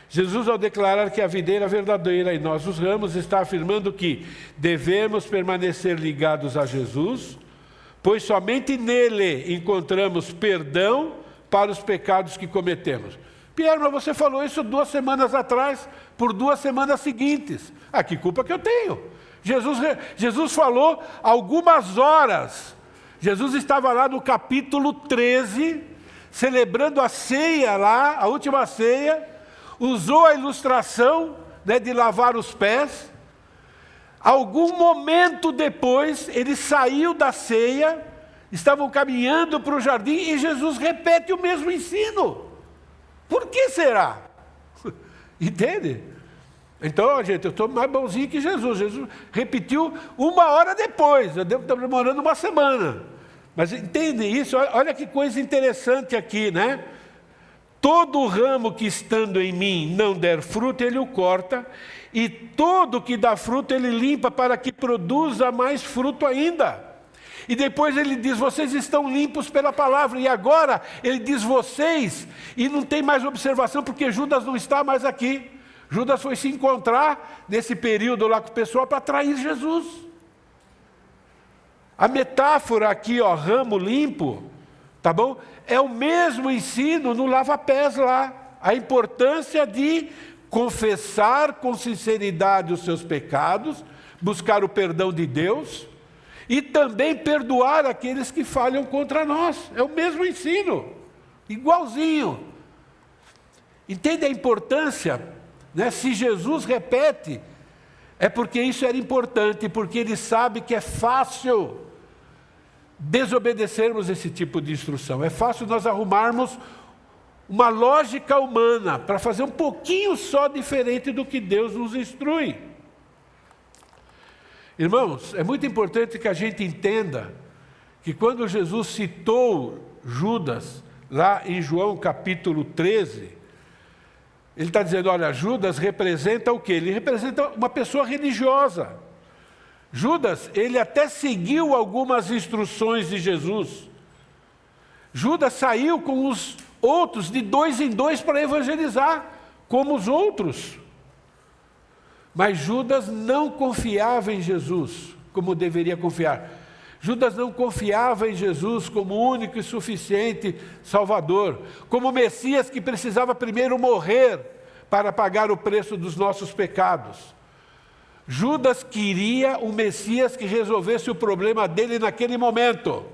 Speaker 2: Jesus, ao declarar que a videira é verdadeira e nós os ramos, está afirmando que devemos permanecer ligados a Jesus, pois somente nele encontramos perdão para os pecados que cometemos. Pierre, mas você falou isso 2 semanas atrás, por 2 semanas seguintes. Ah, que culpa que eu tenho? Jesus falou algumas horas. Jesus estava lá no capítulo 13, celebrando a ceia lá, a última ceia, usou a ilustração, né, de lavar os pés. Algum momento depois, ele saiu da ceia, estavam caminhando para o jardim e Jesus repete o mesmo ensino. Por que será? Entende? Então, gente, eu estou mais bonzinho que Jesus. Jesus repetiu 1 hora depois, eu devo estar demorando 1 semana. Mas entende isso? Olha que coisa interessante aqui, né? Todo ramo que estando em mim não der fruto, ele o corta, e todo que dá fruto, ele limpa para que produza mais fruto ainda. E depois ele diz, vocês estão limpos pela palavra. E agora ele diz vocês, e não tem mais observação, porque Judas não está mais aqui. Judas foi se encontrar nesse período lá com o pessoal para trair Jesus. A metáfora aqui, ó, ramo limpo, tá bom? É o mesmo ensino no lava-pés lá. A importância de confessar com sinceridade os seus pecados, buscar o perdão de Deus e também perdoar aqueles que falham contra nós. É o mesmo ensino, igualzinho. Entende a importância? Né? Se Jesus repete, é porque isso era importante, porque ele sabe que é fácil desobedecermos esse tipo de instrução. É fácil nós arrumarmos uma lógica humana para fazer um pouquinho só diferente do que Deus nos instrui. Irmãos, é muito importante que a gente entenda que quando Jesus citou Judas, lá em João capítulo 13, ele está dizendo, olha, Judas representa o quê? Ele representa uma pessoa religiosa. Judas, ele até seguiu algumas instruções de Jesus. Judas saiu com os outros de 2 em 2 para evangelizar, como os outros. Mas Judas não confiava em Jesus como deveria confiar. Judas não confiava em Jesus como único e suficiente Salvador, como Messias que precisava primeiro morrer para pagar o preço dos nossos pecados. Judas queria um Messias que resolvesse o problema dele naquele momento,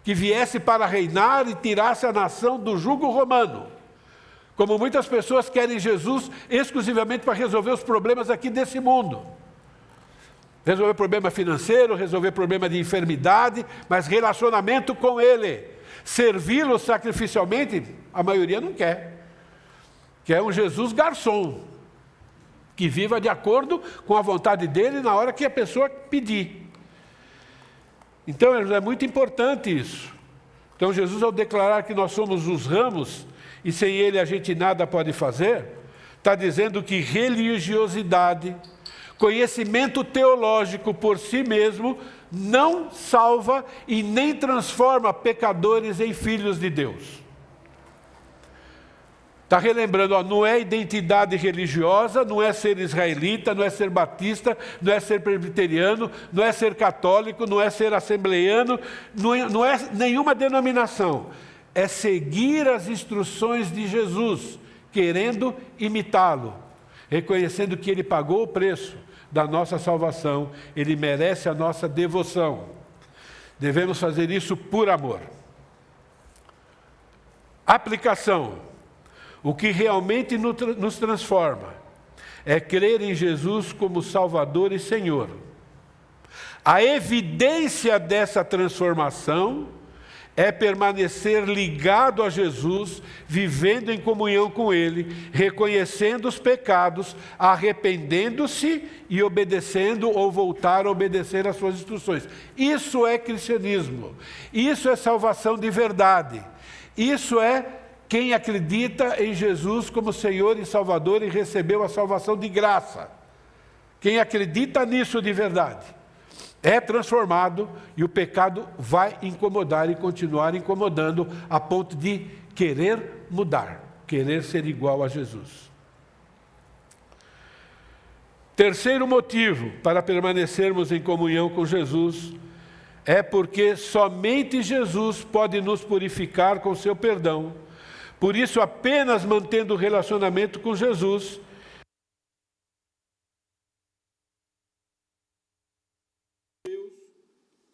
Speaker 2: que viesse para reinar e tirasse a nação do jugo romano. Como muitas pessoas querem Jesus exclusivamente para resolver os problemas aqui desse mundo. Resolver problema financeiro, resolver problema de enfermidade, mas relacionamento com Ele. Servi-lo sacrificialmente, a maioria não quer. Quer um Jesus garçom, que viva de acordo com a vontade dele na hora que a pessoa pedir. Então, é muito importante isso. Então, Jesus, ao declarar que nós somos os ramos, e sem ele a gente nada pode fazer, está dizendo que religiosidade, conhecimento teológico por si mesmo, não salva e nem transforma pecadores em filhos de Deus. Está relembrando, ó, não é identidade religiosa, não é ser israelita, não é ser batista, não é ser presbiteriano, não é ser católico, não é ser assembleiano, não é nenhuma denominação. É seguir as instruções de Jesus, querendo imitá-lo, reconhecendo que Ele pagou o preço da nossa salvação, Ele merece a nossa devoção. Devemos fazer isso por amor. Aplicação. O que realmente nos transforma é crer em Jesus como Salvador e Senhor. A evidência dessa transformação é permanecer ligado a Jesus, vivendo em comunhão com Ele, reconhecendo os pecados, arrependendo-se e obedecendo ou voltar a obedecer às suas instruções. Isso é cristianismo. Isso é salvação de verdade. Isso é quem acredita em Jesus como Senhor e Salvador e recebeu a salvação de graça. Quem acredita nisso de verdade é transformado e o pecado vai incomodar e continuar incomodando a ponto de querer mudar, querer ser igual a Jesus. Terceiro motivo para permanecermos em comunhão com Jesus é porque somente Jesus pode nos purificar com seu perdão. Por isso, apenas mantendo o relacionamento com Jesus, Deus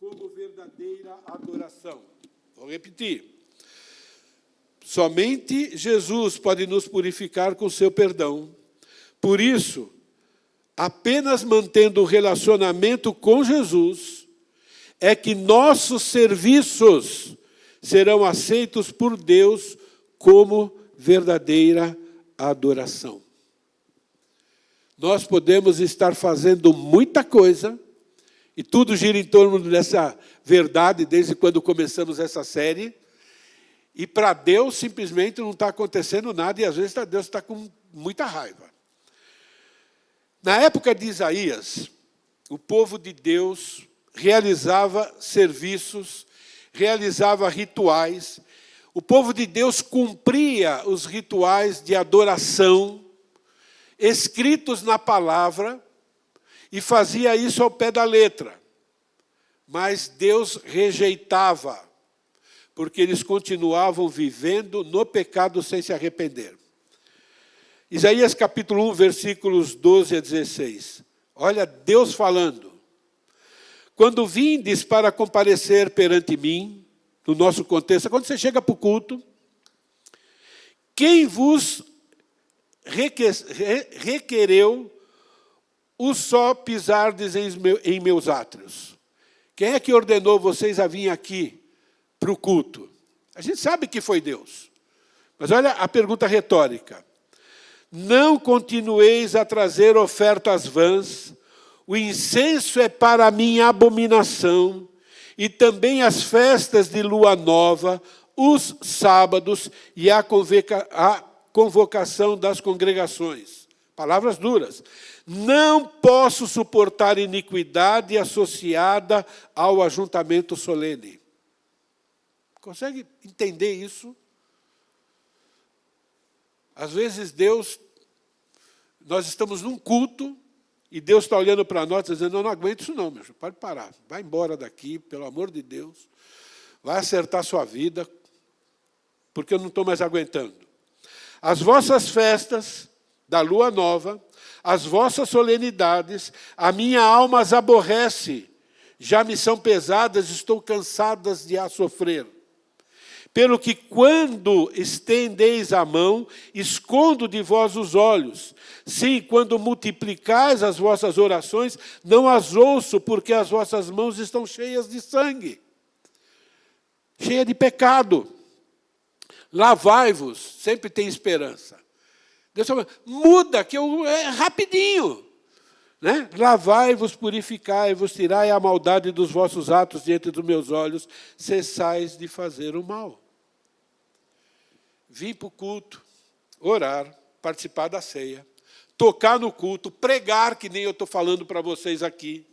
Speaker 2: como verdadeira adoração. Vou repetir. Somente Jesus pode nos purificar com seu perdão. Por isso, apenas mantendo o relacionamento com Jesus, é que nossos serviços serão aceitos por Deus como verdadeira adoração. Nós podemos estar fazendo muita coisa, e tudo gira em torno dessa verdade, desde quando começamos essa série, e para Deus simplesmente não está acontecendo nada, e às vezes Deus está com muita raiva. Na época de Isaías, o povo de Deus realizava serviços, realizava rituais. O povo de Deus cumpria os rituais de adoração, escritos na palavra, e fazia isso ao pé da letra. Mas Deus rejeitava, porque eles continuavam vivendo no pecado sem se arrepender. Isaías capítulo 1, versículos 12 a 16. Olha Deus falando. Quando vindes para comparecer perante mim, no nosso contexto, quando você chega para o culto, quem vos requereu o só pisardes em meus átrios? Quem é que ordenou vocês a vir aqui para o culto? A gente sabe que foi Deus. Mas olha a pergunta retórica. Não continueis a trazer ofertas vãs, o incenso é para mim abominação, e também as festas de lua nova, os sábados e a convocação das congregações. Palavras duras. Não posso suportar iniquidade associada ao ajuntamento solene. Consegue entender isso? Às vezes nós estamos num culto e Deus está olhando para nós dizendo, eu não aguento isso não, meu filho, pode parar, vai embora daqui, pelo amor de Deus, vai acertar a sua vida, porque eu não estou mais aguentando. As vossas festas da lua nova, as vossas solenidades, a minha alma as aborrece, já me são pesadas, estou cansadas de a sofrer. Pelo que quando estendeis a mão, escondo de vós os olhos. Sim, quando multiplicais as vossas orações, não as ouço, porque as vossas mãos estão cheias de sangue, cheias de pecado. Lavai-vos, sempre tem esperança. Deus fala, muda, que é rapidinho. Né? Lavai-vos, purificai-vos, tirai a maldade dos vossos atos diante dos meus olhos, cessais de fazer o mal. Vim para o culto, orar, participar da ceia, tocar no culto, pregar, que nem eu estou falando para vocês aqui,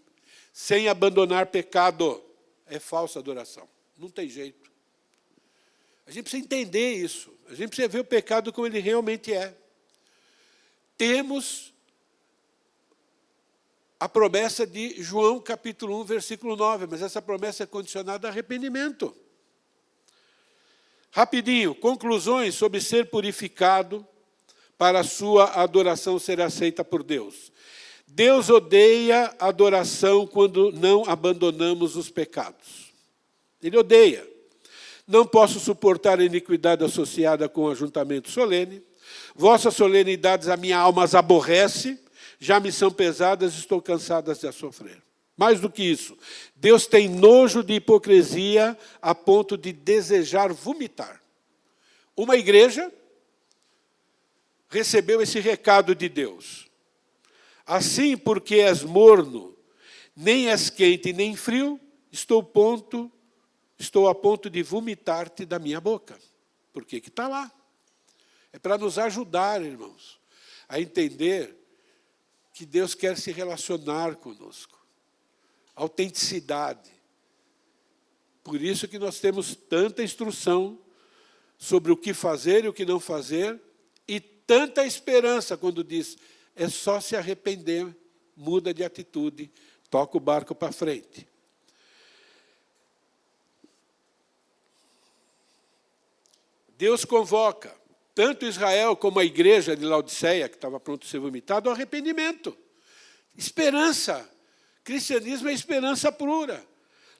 Speaker 2: sem abandonar pecado. É falsa adoração. Não tem jeito. A gente precisa entender isso. A gente precisa ver o pecado como ele realmente é. Temos a promessa de João, capítulo 1, versículo 9, mas essa promessa é condicionada a arrependimento. Rapidinho, conclusões sobre ser purificado para a sua adoração ser aceita por Deus. Deus odeia a adoração quando não abandonamos os pecados. Ele odeia. Não posso suportar a iniquidade associada com o ajuntamento solene. Vossas solenidades a minha alma as aborrece, já me são pesadas, estou cansadas de a sofrer. Mais do que isso, Deus tem nojo de hipocrisia a ponto de desejar vomitar. Uma igreja recebeu esse recado de Deus. Assim, porque és morno, nem és quente nem frio, estou a ponto de vomitar-te da minha boca. Por que está lá? É para nos ajudar, irmãos, a entender que Deus quer se relacionar conosco. Autenticidade. Por isso que nós temos tanta instrução sobre o que fazer e o que não fazer, e tanta esperança quando diz, é só se arrepender
Speaker 3: muda de atitude, toca o barco para frente. Deus convoca tanto Israel como a igreja de Laodiceia, que estava pronto a ser vomitado, ao arrependimento. Esperança. Cristianismo é esperança pura.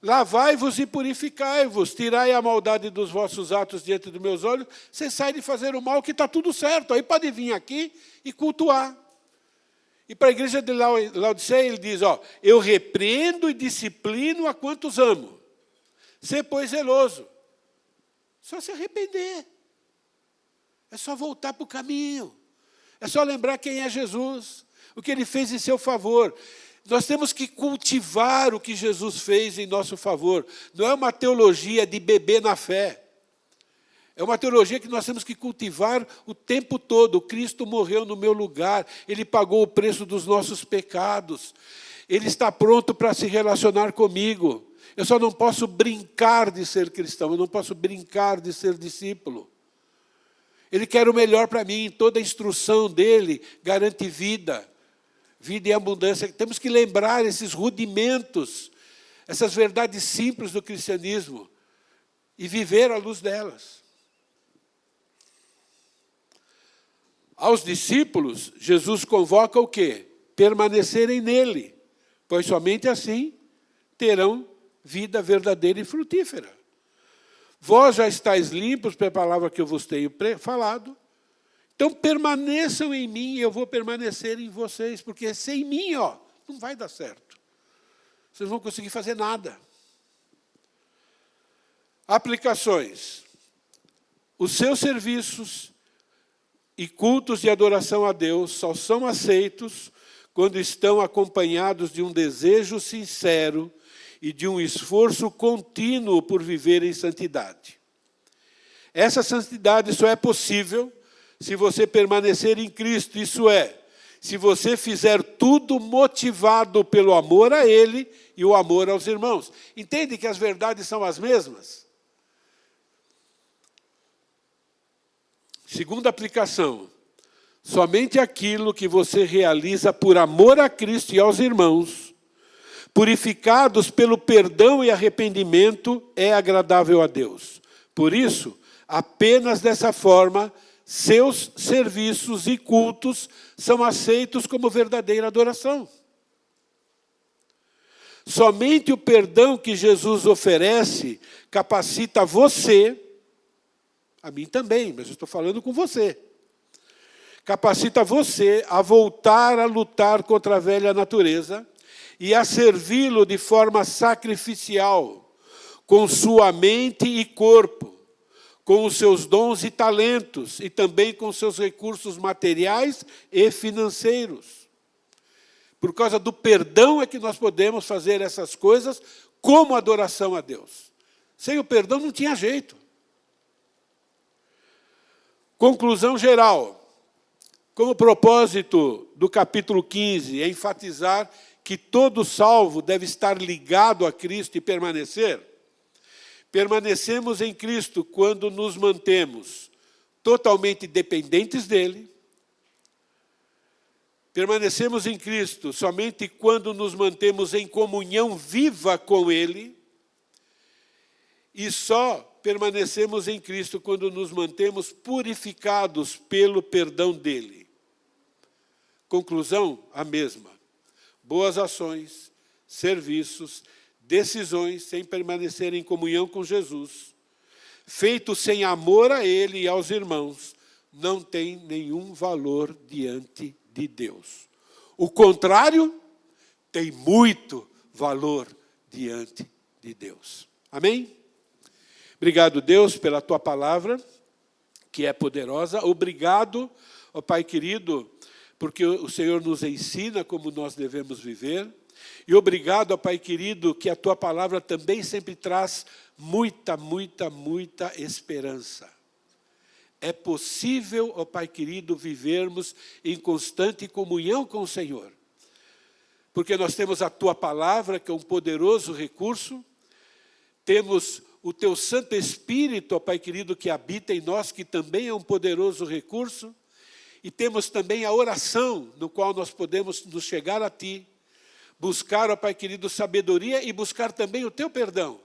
Speaker 3: Lavai-vos e purificai-vos, tirai a maldade dos vossos atos diante dos meus olhos, cessai de fazer o mal, que está tudo certo. Aí pode vir aqui e cultuar. E para a igreja de Laodiceia ele diz, eu repreendo e disciplino a quantos amo. Sê, pois, zeloso. Só se arrepender. É só voltar para o caminho. É só lembrar quem é Jesus, o que ele fez em seu favor. Nós temos que cultivar o que Jesus fez em nosso favor. Não é uma teologia de beber na fé. É uma teologia que nós temos que cultivar o tempo todo. Cristo morreu no meu lugar. Ele pagou o preço dos nossos pecados. Ele está pronto para se relacionar comigo. Eu só não posso brincar de ser cristão. Eu não posso brincar de ser discípulo. Ele quer o melhor para mim. Toda a instrução dele garante vida. Vida e abundância. Temos que lembrar esses rudimentos, essas verdades simples do cristianismo e viver à luz delas. Aos discípulos, Jesus convoca o quê? Permanecerem nele, pois somente assim terão vida verdadeira e frutífera. Vós já estáis limpos pela palavra que eu vos tenho falado. Então, permaneçam em mim e eu vou permanecer em vocês, porque sem mim, não vai dar certo. Vocês não vão conseguir fazer nada. Aplicações. Os seus serviços e cultos de adoração a Deus só são aceitos quando estão acompanhados de um desejo sincero e de um esforço contínuo por viver em santidade. Essa santidade só é possível se você permanecer em Cristo, isso é, se você fizer tudo motivado pelo amor a Ele e o amor aos irmãos. Entende que as verdades são as mesmas? Segunda aplicação, somente aquilo que você realiza por amor a Cristo e aos irmãos, purificados pelo perdão e arrependimento, é agradável a Deus. Por isso, apenas dessa forma, seus serviços e cultos são aceitos como verdadeira adoração. Somente o perdão que Jesus oferece capacita você, a mim também, mas eu estou falando com você, capacita você a voltar a lutar contra a velha natureza e a servi-lo de forma sacrificial, com sua mente e corpo, com os seus dons e talentos, e também com seus recursos materiais e financeiros. Por causa do perdão é que nós podemos fazer essas coisas como adoração a Deus. Sem o perdão não tinha jeito. Conclusão geral. Como propósito do capítulo 15 é enfatizar que todo salvo deve estar ligado a Cristo e permanecer, permanecemos em Cristo quando nos mantemos totalmente dependentes dEle. Permanecemos em Cristo somente quando nos mantemos em comunhão viva com Ele. E só permanecemos em Cristo quando nos mantemos purificados pelo perdão dEle. Conclusão, a mesma. Boas ações, serviços, decisões sem permanecer em comunhão com Jesus, feitos sem amor a Ele e aos irmãos, não tem nenhum valor diante de Deus. O contrário tem muito valor diante de Deus. Amém? Obrigado, Deus, pela Tua palavra, que é poderosa. Obrigado, ó Pai querido, porque o Senhor nos ensina como nós devemos viver. E obrigado, ó Pai querido, que a Tua palavra também sempre traz muita, muita, muita esperança. É possível, ó Pai querido, vivermos em constante comunhão com o Senhor. Porque nós temos a Tua palavra, que é um poderoso recurso. Temos o Teu Santo Espírito, ó Pai querido, que habita em nós, que também é um poderoso recurso. E temos também a oração, no qual nós podemos nos chegar a Ti, buscar, ó Pai querido, sabedoria e buscar também o Teu perdão,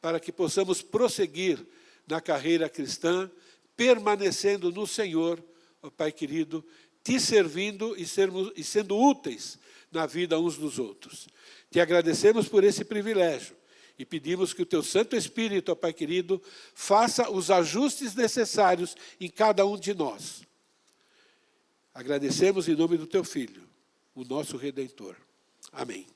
Speaker 3: para que possamos prosseguir na carreira cristã, permanecendo no Senhor, ó Pai querido, Te servindo e sendo úteis na vida uns dos outros. Te agradecemos por esse privilégio e pedimos que o Teu Santo Espírito, ó Pai querido, faça os ajustes necessários em cada um de nós. Agradecemos em nome do Teu Filho, o nosso Redentor. Amém.